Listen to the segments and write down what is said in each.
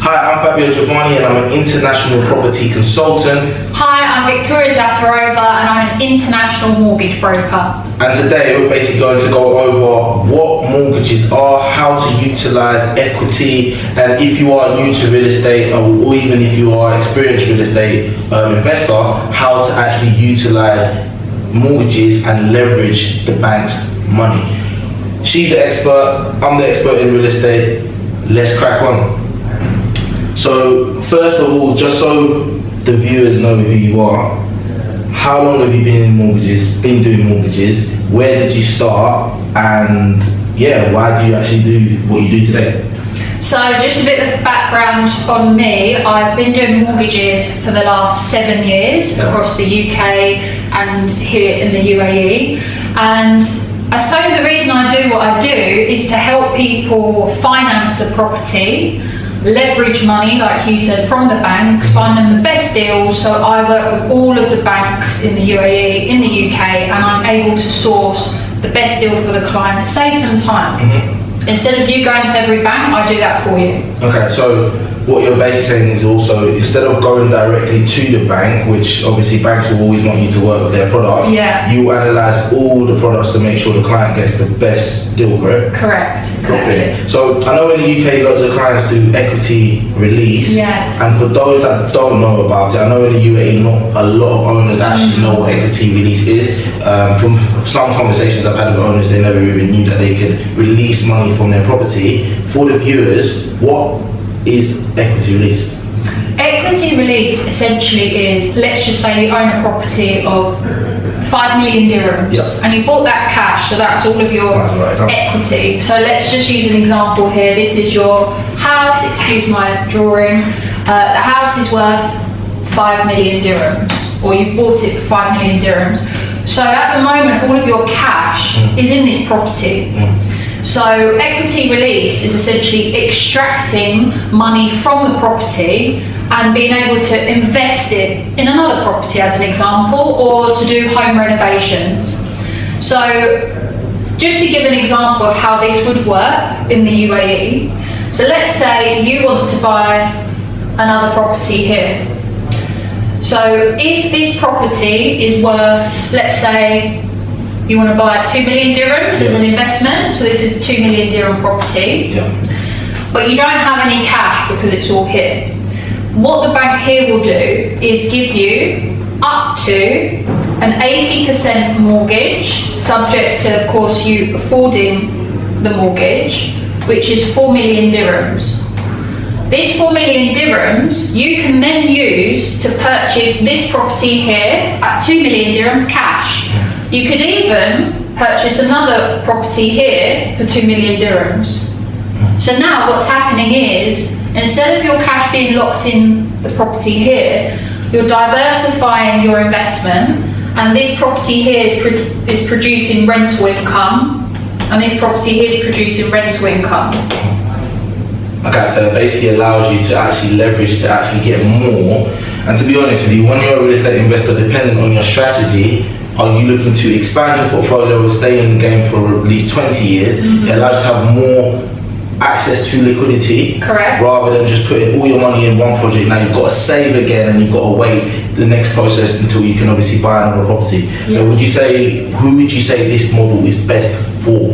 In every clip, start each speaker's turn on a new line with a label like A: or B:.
A: Hi, I'm Fabio Giovanni and I'm an international property consultant.
B: Hi, I'm Victoria Zafirova and I'm an international mortgage broker.
A: And today we're basically going to go over what mortgages are, how to utilize equity, and if you are new to real estate or even if you are an experienced real estate investor, how to actually utilize mortgages and leverage the bank's money. She's the expert, I'm the expert in real estate. Let's crack on. So first of all, just so the viewers know who you are, how long have you been doing mortgages, where did you start, and yeah, why do you actually do what you do today?
B: So just a bit of background on me. I've been doing mortgages for the last 7 years across the UK and here in the UAE, and I suppose the reason I do what I do is to help people finance a property, leverage money, like you said, from the banks, find them the best deals. So I work with all of the banks in the UAE, in the UK, and I'm able to source the best deal for the client. It saves them time. Instead of you going to every bank, I do that for you.
A: Okay, so what you're basically saying is also, instead of going directly to the bank, which obviously banks will always want you to work with their products, you analyse all the products to make sure the client gets the best deal, correct?
B: Correct,
A: exactly. So I know in the UK lots of clients do equity release, and for those that don't know about it, I know in the UAE not a lot of owners actually know what equity release is. From some conversations I've had with owners, they never even knew that they could release money from their property. For the viewers, what is equity release?
B: Equity release essentially is, let's just say you own a property of 5 million dirhams and you bought that cash, so that's all of your equity. So let's just use an example here. This is your house, excuse my drawing. The house is worth 5 million dirhams, or you bought it for 5 million dirhams. So at the moment all of your cash is in this property. So equity release is essentially extracting money from the property and being able to invest it in another property, as an example, or to do home renovations. So just to give an example of how this would work in the UAE, so let's say you want to buy another property here. So if this property is worth, let's say, you want to buy 2 million dirhams as an investment, so this is a 2 million dirham property, but you don't have any cash because it's all here. What the bank here will do is give you up to an 80% mortgage, subject to, of course, you affording the mortgage, which is 4 million dirhams. This 4 million dirhams you can then use to purchase this property here at 2 million dirhams cash. You could even purchase another property here for 2 million dirhams. So now what's happening is, instead of your cash being locked in the property here, you're diversifying your investment, and this property here is producing rental income, and this property here is producing rental income.
A: Okay, so it basically allows you to actually leverage to actually get more. And to be honest with you, when you're a real estate investor, depending on your strategy, are you looking to expand your portfolio or stay in the game for at least 20 years? It allows you to have more access to liquidity, rather than just putting all your money in one project. Now you've got to save again and you've got to wait the next process until you can obviously buy another property. So who would you say this model is best for?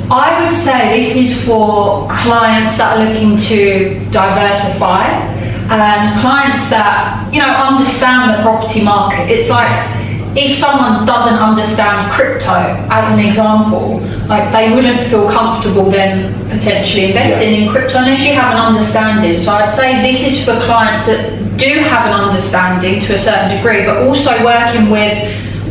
B: I would say this is for clients that are looking to diversify, and clients that, you know, understand the property market. It's like, if someone doesn't understand crypto, as an example, like they wouldn't feel comfortable then potentially investing in crypto unless you have an understanding. So I'd say this is for clients that do have an understanding to a certain degree, but also working with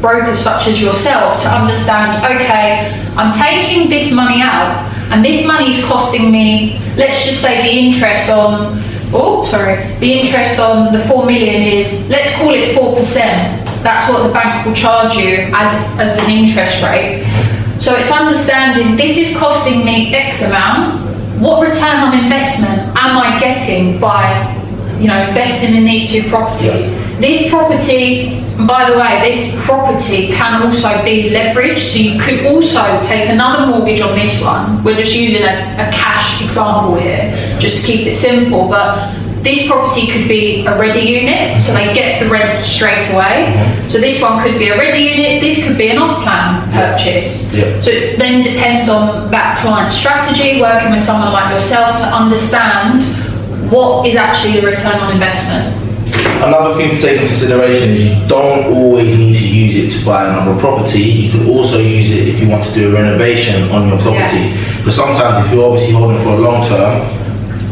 B: brokers such as yourself to understand, okay, I'm taking this money out and this money is costing me, let's just say the interest on, the interest on the 4 million is, let's call it 4%. That's what the bank will charge you as an interest rate. So it's understanding, this is costing me X amount, what return on investment am I getting by, you know, investing in these two properties? This property, by the way, this property can also be leveraged, so you could also take another mortgage on this one. We're just using a cash example here. just to keep it simple. But this property could be a ready unit, so they get the rent straight away. So this one could be a ready unit, this could be an off-plan purchase. So it then depends on that client strategy, working with someone like yourself to understand what is actually the return on investment.
A: Another thing to take into consideration is you don't always need to use it to buy another property. You could also use it if you want to do a renovation on your property. Because sometimes if you're obviously holding for a long term,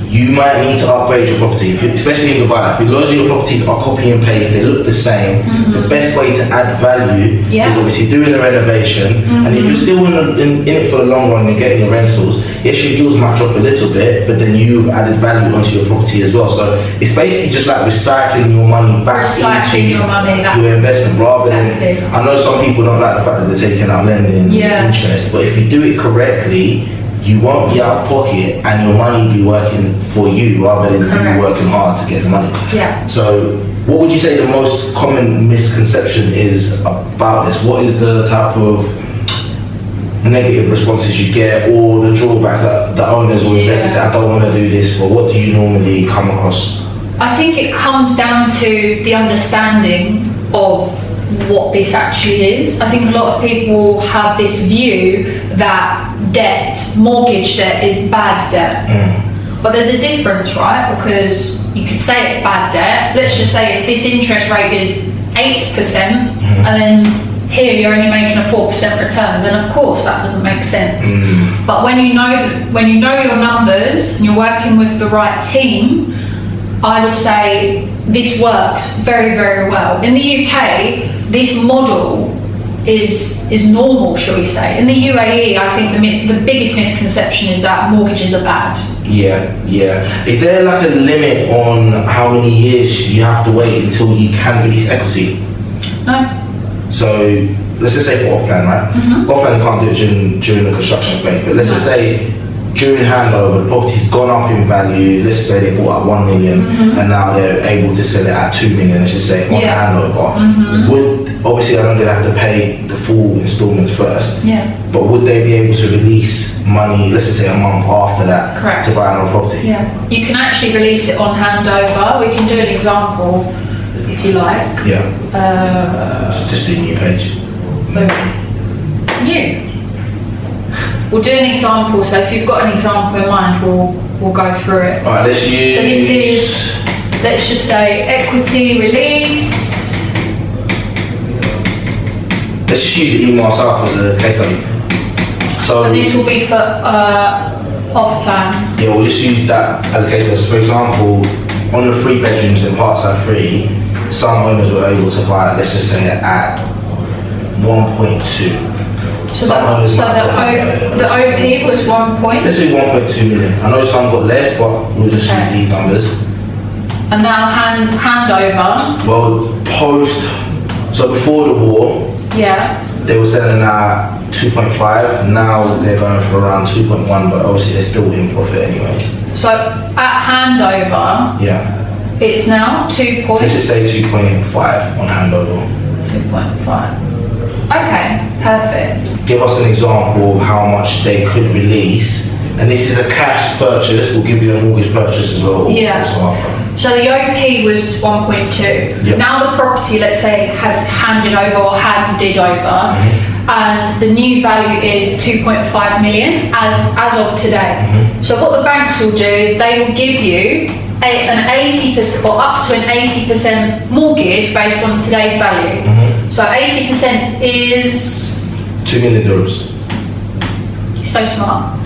A: you might need to upgrade your property, especially in Dubai. If loads of your properties are copy and paste, they look the same, the best way to add value is obviously doing a renovation. And if you're still in it for the long run and you're getting your rentals, yes, your yields might drop a little bit, but then you've added value onto your property as well. So it's basically just like recycling your money back into your investment rather than, I know some people don't like the fact that they're taking out lending interest, but if you do it correctly, you won't be out of pocket and your money will be working for you rather than you working hard to get the money. So what would you say the most common misconception is about this? What is the type of negative responses you get or the drawbacks that the owners or investors say, I don't want to do this, but what do you normally come across?
B: I think it comes down to the understanding of what this actually is. I think a lot of people have this view that mortgage debt is bad debt. But there's a difference, right? Because you could say it's bad debt. Let's just say if this interest rate is 8% and then here you're only making a 4% return, then of course that doesn't make sense. But when you know your numbers and you're working with the right team, I would say this works very, very well. In the UK, this model is normal, shall we say. In the UAE, I think the biggest misconception is that mortgages are bad. Is there like a limit on how many years you have to wait until you can release equity? No.
A: So let's just say for off-plan, right? Off-plan you can't do it during the construction phase, but let's just say during handover, the property's gone up in value. Let's say they bought at 1 million and now they're able to sell it at 2 million, let's just say on handover. Obviously I know they'd have to pay the full installments first, but would they be able to release money, let's just say a month after that, to buy another property?
B: You can actually release it on handover. We can do an example if you like.
A: Just do a new page.
B: New. We'll do an example, so if you've got an example in mind, we'll go through it.
A: Alright, let's use...
B: So this is, let's just say, equity release.
A: Let's just use even myself as a case study. So
B: and this will be for off-plan.
A: We'll just use that as a case study. So for example, on the 3 bedrooms in Parkside 3, some owners were able to buy, let's just say, at 1.2.
B: So the OP was 1 point?
A: Let's say 1.2 million. I know some got less, but we'll just use these numbers.
B: And now handover?
A: Well, so before the war, they were selling at 2.5. Now they're going for around 2.1, but obviously they're still in profit anyways. So
B: at handover, it's now 2 points?
A: Let's just say 2.5 on handover.
B: 2.5. Okay, perfect.
A: Give us an example of how much they could release, and this is a cash purchase. We'll give you a mortgage purchase as well.
B: So the OP was 1.2. Now the property, let's say, has handed over or handed over, and the new value is 2.5 million as of today. So what the banks will do is they will give you an 80% or up to an 80% mortgage based on today's value. So 80% is
A: 2 million dirhams.
B: So smart.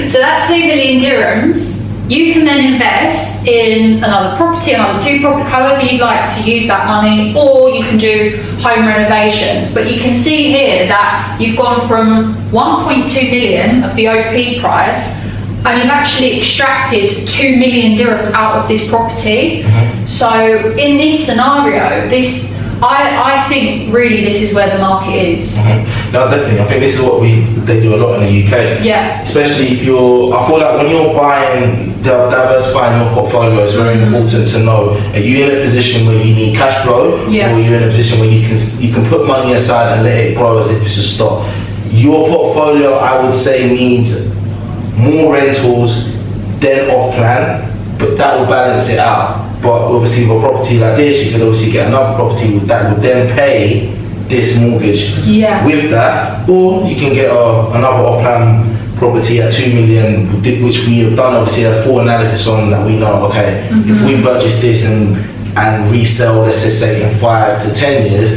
B: So that 2 million dirhams, you can then invest in another property, another 2 properties, however you'd like to use that money, or you can do home renovations. But you can see here that you've gone from 1.2 million of the OP price, and you've actually extracted 2 million dirhams out of this property. So in this scenario, I think really this is where the market is.
A: No, definitely. I think this is what they do a lot in the UK. Especially if I feel like when you're diversifying your portfolio, it's very important to know, are you in a position where you need cash flow, or are you in a position where you can put money aside and let it grow as if it's a stock? Your portfolio, I would say, needs more rentals then off plan, but that will balance it out. But obviously with a property like this, you could obviously get another property that would then pay this mortgage with that, or you can get another off-plan property at 2 million, which we have done obviously a full analysis on, that we know, okay, if we purchase this and resell, let's just say in 5 to 10 years,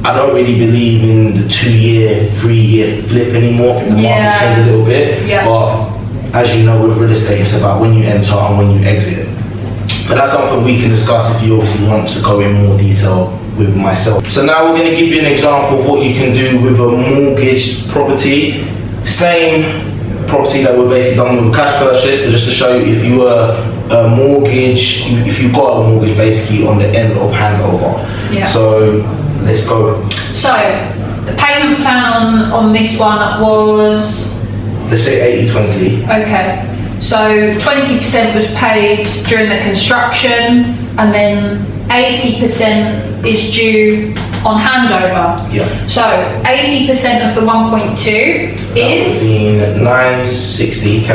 A: I don't really believe in the 2-year, 3-year flip anymore. I think the market's changed a little bit, but as you know, with real estate, it's about when you enter and when you exit. But that's something we can discuss if you obviously want to go in more detail with myself. So now we're going to give you an example of what you can do with a mortgaged property. Same property that we're basically done with a cash purchase, just to show you if you were a mortgage, if you got a mortgage basically on the end of handover. So let's go. So
B: the payment plan on this one was,
A: let's say 80-20.
B: Okay. So 20% was paid during the construction, and then 80% is due on handover. So 80% of the 1.2 is
A: 960k.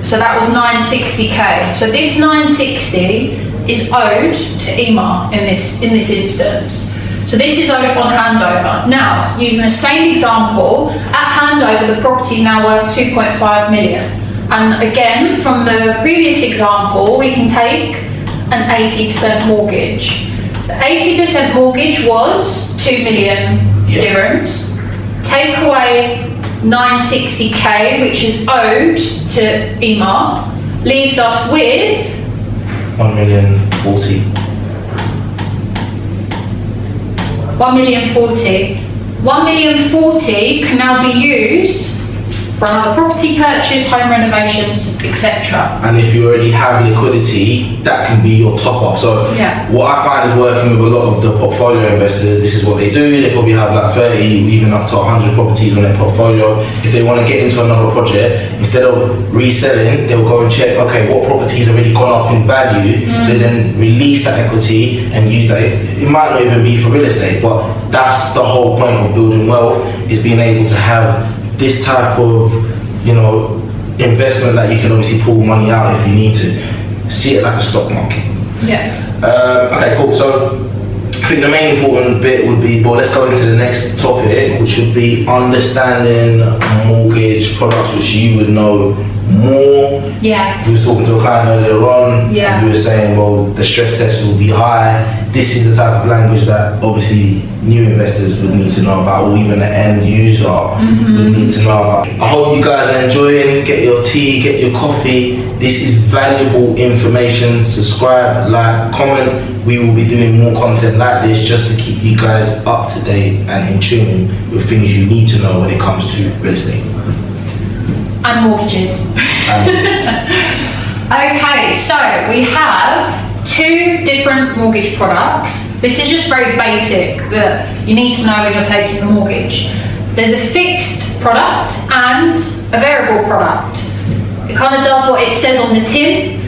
B: So that was 960k. So this 960 is owed to EMA in this instance. So this is owed on handover. Now, using the same example, at handover the property is now worth 2.5 million. And again, from the previous example, we can take an 80% mortgage. The 80% mortgage was 2 million dirhams. Take away 960k, which is owed to EMA, leaves us with
A: 1,040,000.
B: 1,040,000. 1,040,000 can now be used for another property purchase, home renovations, etc.
A: And if you already have liquidity, that can be your top up. So what I find is working with a lot of the portfolio investors, this is what they do. They probably have like 30, even up to 100 properties on their portfolio. If they want to get into another project, instead of reselling, they'll go and check, okay, what properties have already gone up in value. They then release that equity and use that. It might not even be for real estate, but that's the whole point of building wealth, is being able to have this type of, investment that you can obviously pull money out if you need to. See it like a stock market. Okay, cool. So I think the main important bit would be, well, let's go into the next topic, which would be understanding mortgage products, which you would know more. We were talking to a client earlier on, and we were saying, well, the stress test will be high. This is the type of language that obviously new investors would need to know about, or even the end user would need to know about. I hope you guys are enjoying. Get your tea, get your coffee. This is valuable information. Subscribe, like, comment. We will be doing more content like this just to keep you guys up to date and in tune with things you need to know when it comes to real estate.
B: And mortgages. Okay, so we have 2 different mortgage products. This is just very basic that you need to know when you're taking the mortgage. There's a fixed product and a variable product. It kind of does what it says on the tin.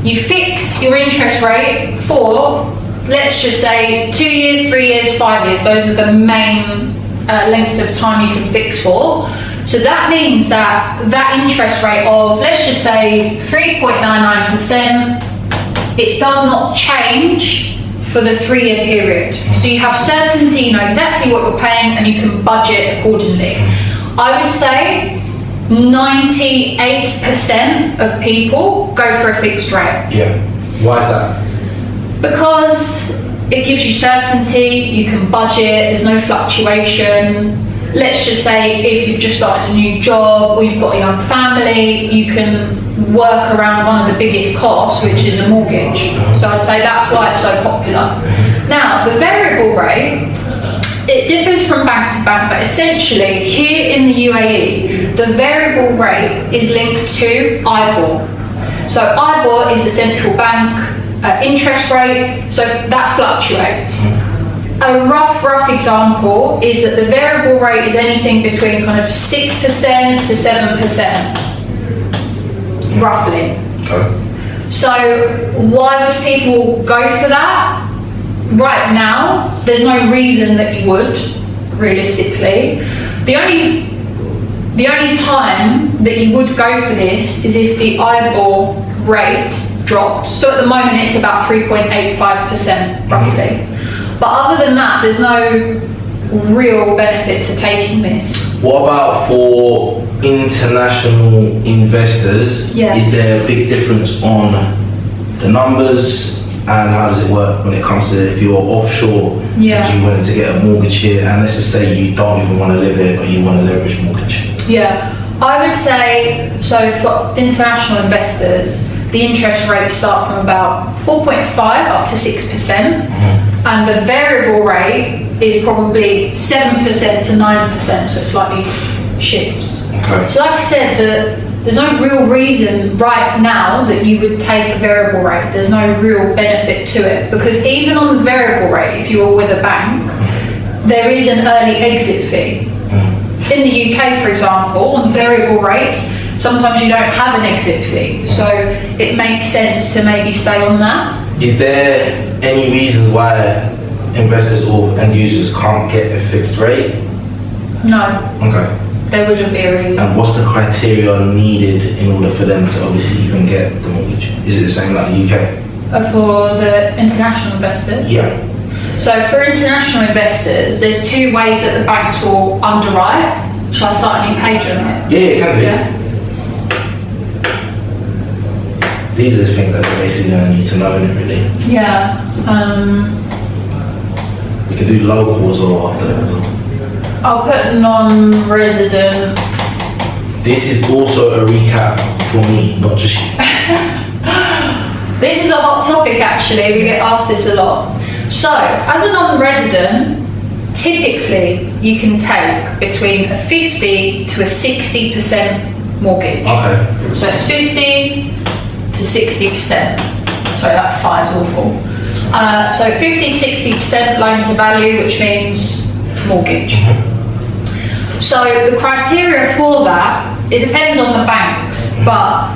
B: You fix your interest rate for, let's just say, 2 years, 3 years, 5 years. Those are the main lengths of time you can fix for. So that means that interest rate of, let's just say, 3.99%, it does not change for the 3-year period. So you have certainty, you know exactly what you're paying, and you can budget accordingly. I would say 98% of people go for a fixed rate.
A: Why is that?
B: Because it gives you certainty, you can budget, there's no fluctuation. Let's just say if you've just started a new job or you've got a young family, you can work around one of the biggest costs, which is a mortgage. So I'd say that's why it's so popular. Now, the variable rate, it differs from bank to bank, but essentially here in the UAE, the variable rate is linked to IBOR. So IBOR is the central bank interest rate, so that fluctuates. A rough example is that the variable rate is anything between kind of 6% to 7%, roughly. So why would people go for that? Right now, there's no reason that you would, realistically. The only The only time that you would go for this is if the IBOR rate dropped. So at the moment it's about 3.85% roughly. But other than that, there's no real benefit to taking this.
A: What about for international investors?
B: Yeah.
A: Is there a big difference on the numbers, and how does it work when it comes to if you're offshore,
B: Yeah.
A: and you wanted to get a mortgage here, and let's just say you don't even want to live here, but you want to leverage mortgage?
B: Yeah, I would say, so for international investors, the interest rates start from about 4.5 up to 6%, and the variable rate is probably 7% to 9%, so it slightly shifts.
A: Okay.
B: So like I said, there's no real reason right now that you would take a variable rate. There's no real benefit to it, because even on the variable rate, if you were with a bank, there is an early exit fee. In the UK, for example, on variable rates, sometimes you don't have an exit fee, so it makes sense to maybe stay on that.
A: Is there any reasons why investors or end users can't get a fixed rate?
B: No,
A: Okay.
B: there wouldn't be a reason.
A: And what's the criteria needed in order for them to obviously even get the mortgage? Is it the same like the UK?
B: For the international investors?
A: Yeah.
B: So for international investors, there's two ways that the banks will underwrite. Shall I start a new page on it?
A: Yeah, it can be.
B: Yeah.
A: These are the things that we're basically going to need to know, innit, really.
B: Yeah.
A: We can do locals or after that as well.
B: I'll put non-resident.
A: This is also a recap for me, not just you.
B: This is a hot topic actually, we get asked this a lot. So, as a non-resident, typically you can take between a 50 to a 60% mortgage.
A: Okay.
B: So it's 50 to 60%. Sorry, that 5's awful. So 50 to 60% loan to value, which means mortgage. So the criteria for that, it depends on the banks, but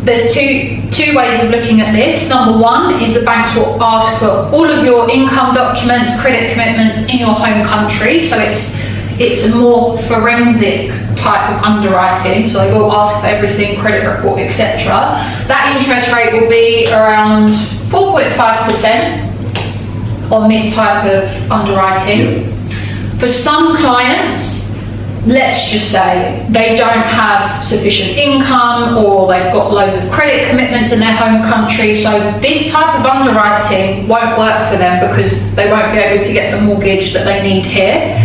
B: there's two ways of looking at this. Number one is the banks will ask for all of your income documents, credit commitments in your home country. So it's a more forensic type of underwriting. So they will ask for everything, credit report, etc. That interest rate will be around 4.5% on this type of underwriting. For some clients, let's just say they don't have sufficient income or they've got loads of credit commitments in their home country, so this type of underwriting won't work for them because they won't be able to get the mortgage that they need here.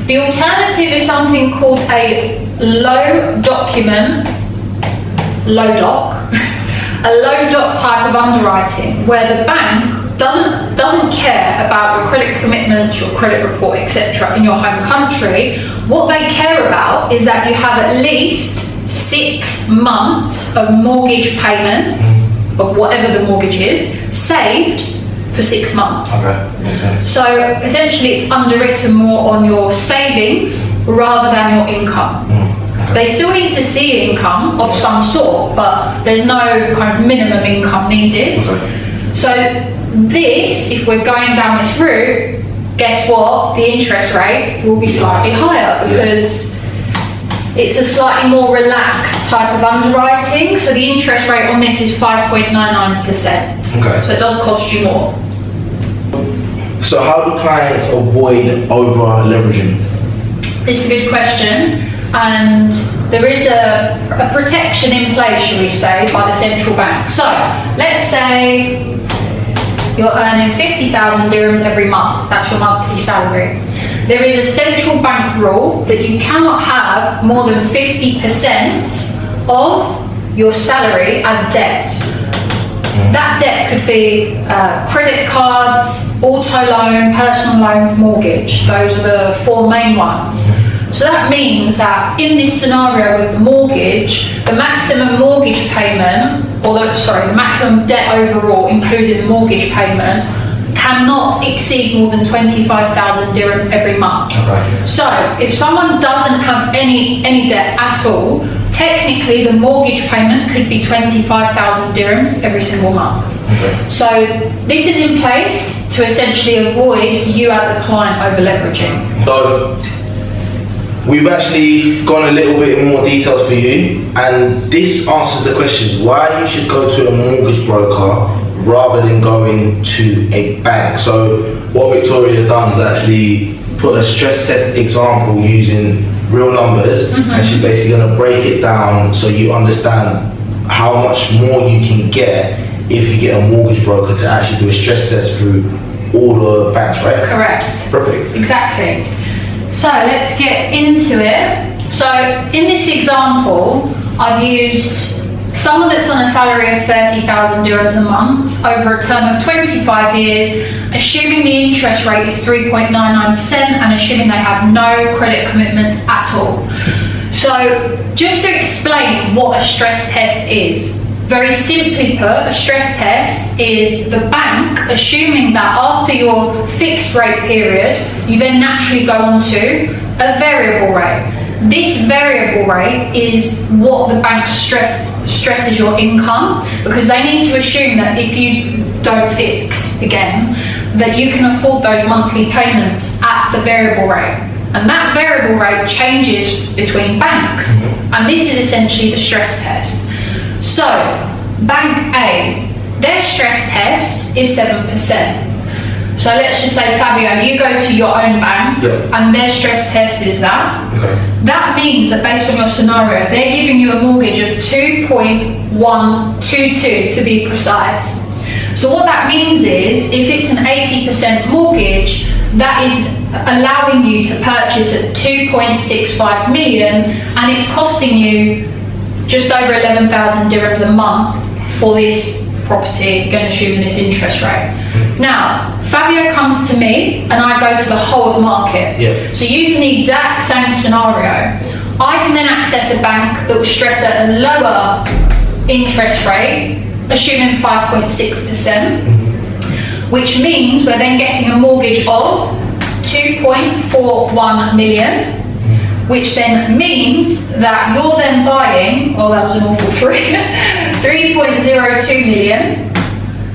B: The alternative is something called a low doc a low doc type of underwriting, where the bank doesn't care about your credit commitments, your credit report, etc. in your home country. What they care about is that you have at least 6 months of mortgage payments, of whatever the mortgage is, saved for 6 months.
A: Okay, makes sense.
B: So essentially it's underwritten more on your savings rather than your income. They still need to see income of some sort, but there's no kind of minimum income needed.
A: Okay.
B: So this, if we're going down this route, guess what? The interest rate will be slightly higher because it's a slightly more relaxed type of underwriting. So the interest rate on this is 5.99%.
A: Okay.
B: So it does cost you more.
A: So how do clients avoid over leveraging?
B: It's a good question, and there is a protection in place, shall we say, by the central bank. So let's say you're earning 50,000 dirhams every month. That's your monthly salary. There is a central bank rule that you cannot have more than 50% of your salary as debt. That debt could be credit cards, auto loan, personal loan, mortgage. Those are the 4 main ones. So that means that in this scenario with the mortgage, the maximum mortgage payment, the maximum debt overall, including the mortgage payment, cannot exceed more than 25,000 dirhams every month.
A: Okay.
B: So if someone doesn't have any debt at all, technically the mortgage payment could be 25,000 dirhams every single month.
A: Okay.
B: So this is in place to essentially avoid you as a client over leveraging.
A: So we've actually gone a little bit in more details for you, and this answers the questions why you should go to a mortgage broker rather than going to a bank. So what Victoria's done is actually put a stress test example using real numbers, and she's basically going to break it down so you understand how much more you can get if you get a mortgage broker to actually do a stress test through all the banks, right?
B: Correct.
A: Perfect.
B: Exactly. So let's get into it. So in this example, I've used someone that's on a salary of 30,000 dirhams a month over a term of 25 years, assuming the interest rate is 3.99% and assuming they have no credit commitments at all. So just to explain what a stress test is, very simply put, a stress test is the bank assuming that after your fixed rate period, you then naturally go on to a variable rate. This variable rate is what the bank stresses your income, because they need to assume that if you don't fix again, that you can afford those monthly payments at the variable rate. And that variable rate changes between banks. And this is essentially the stress test. So, Bank A, their stress test is 7%. So let's just say, Fabio, you go to your own bank, and their stress test is that.
A: Okay.
B: That means that based on your scenario, they're giving you a mortgage of 2.122 to be precise. So what that means is, if it's an 80% mortgage, that is allowing you to purchase at 2.65 million, and it's costing you just over 11,000 dirhams a month for this property, again assuming this interest rate. Now, Fabio comes to me and I go to the whole of market. So using the exact same scenario, I can then access a bank that will stress at a lower interest rate, assuming 5.6%, which means we're then getting a mortgage of 2.41 million, which then means that you're then buying, oh that was an awful 3.02 million,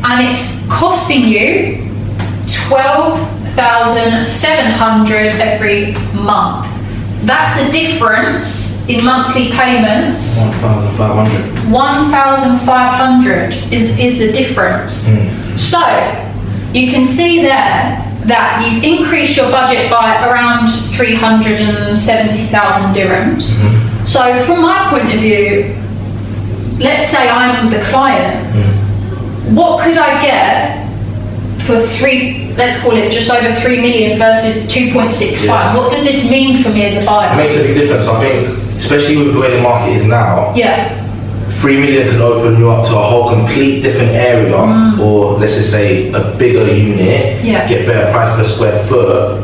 B: and it's costing you 12,700 every month. That's a difference in monthly payments.
A: 1,500.
B: 1,500 is the difference. So you can see there that you've increased your budget by around 370,000 dirhams. So from my point of view, let's say I'm the client, what could I get for let's call it just over 3 million versus 2.65? What does this mean for me as a buyer?
A: It makes a big difference. I think, especially with the way the market is now, 3 million can open you up to a whole complete different area, or let's just say a bigger unit, get better price per square foot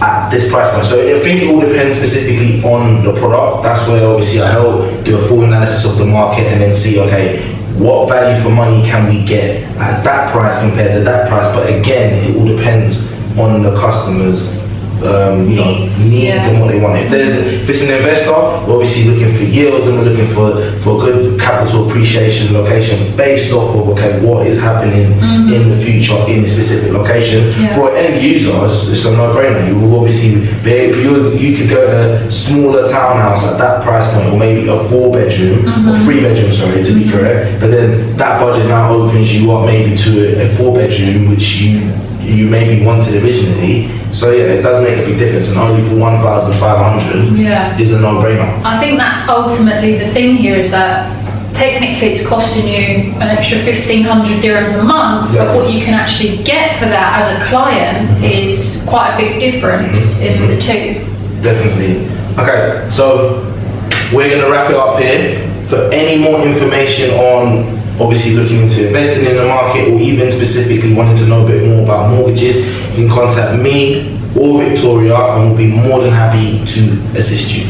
A: at this price point. So I think it all depends specifically on the product. That's where obviously I help do a full analysis of the market and then see, okay, what value for money can we get at that price compared to that price? But again, it all depends on the customer's needs and what they want. If it's an investor, we're obviously looking for yields and we're looking for good capital appreciation location based off of what is happening in the future in a specific location. For an end user, it's a no-brainer. You will obviously be able, you could go to a smaller townhouse at that price point, or maybe a 4-bedroom or 3-bedroom, sorry, to be correct. But then that budget now opens you up maybe to a 4-bedroom, which you maybe wanted originally. So it does make a big difference, and only for 1,500 is a no-brainer.
B: I think that's ultimately the thing here, is that technically it's costing you an extra 1,500 dirhams a month, but what you can actually get for that as a client is quite a big difference in the two.
A: Definitely. Okay, so we're going to wrap it up here. For any more information on obviously looking into investing in the market, or even specifically wanting to know a bit more about mortgages, you can contact me or Victoria, and we'll be more than happy to assist you.